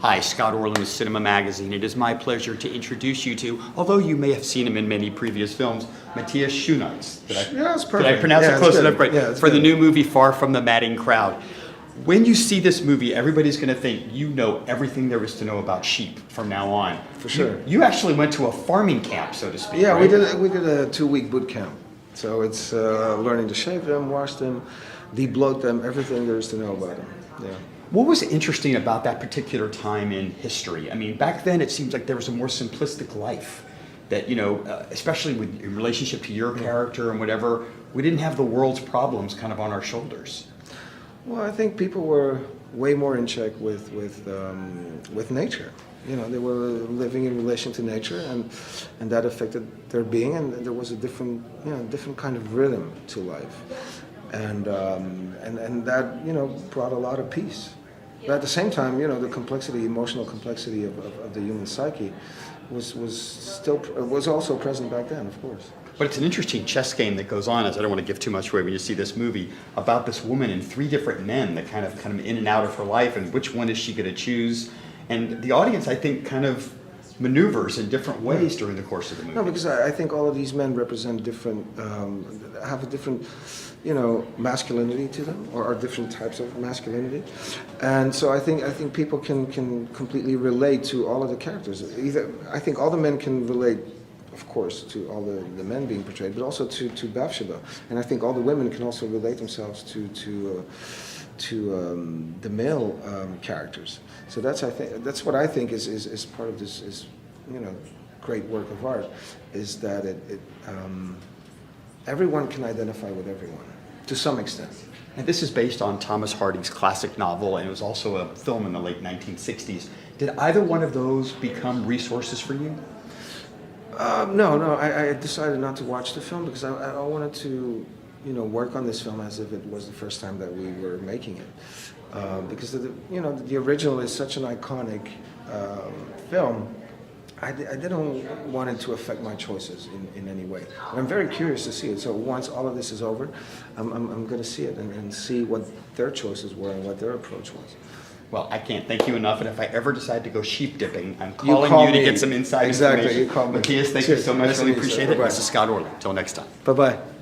Hi, Scott Orland with Cinema Magazine. It is my pleasure to introduce you to, although you may have seen him in many previous films, Matthias Schoenaerts. That's perfect. Did I pronounce it close enough? Right. Yeah, for the new movie, Far From the Madding Crowd. When you see this movie, everybody's going to think you know everything there is to know about sheep from now on. For sure. You actually went to a farming camp, so to speak. Yeah, right? we did a 2-week boot camp. So it's learning to shave them, wash them, debloat them, everything there is to know about them. Yeah. What was interesting about that particular time in history? I mean, back then it seems like there was a more simplistic life that, you know, especially in relationship to your character and whatever, we didn't have the world's problems kind of on our shoulders. Well, I think people were way more in check with nature. You know, they were living in relation to nature, and that affected their being, and there was a different kind of rhythm to life, and that, you know, brought a lot of peace. But at the same time, you know, the complexity, emotional complexity of the human psyche was also present back then, of course. But it's an interesting chess game that goes on, as I don't want to give too much away when you see this movie, about this woman and 3 different men that kind of in and out of her life, and which one is she going to choose? And the audience, I think, kind of maneuvers in different ways during the course of the movie. No, because I think all of these men represent different, have a different, you know, masculinity to them, or are different types of masculinity, and so I think people can completely relate to all of the characters. I think all the men can relate, of course, to all the men being portrayed, but also to Bathsheba, and I think all the women can also relate themselves to the male characters. So that's what I think is part of this is, you know, great work of art, is that everyone can identify with everyone to some extent. And this is based on Thomas Hardy's classic novel, and it was also a film in the late 1960s. Did either one of those become resources for you? No. I decided not to watch the film because I wanted to, you know, work on this film as if it was the first time that we were making it, because the original is such an iconic film. I didn't want it to affect my choices in any way. And I'm very curious to see it. So once all of this is over, I'm going to see it and see what their choices were and what their approach was. Well, I can't thank you enough, and if I ever decide to go sheep dipping, I'm calling you to get some inside information. You call me. Matthias, thank you so much. Nice Really to meet you, appreciate sir. it. Bye-bye. This is Scott Orland. Until next time. Bye-bye.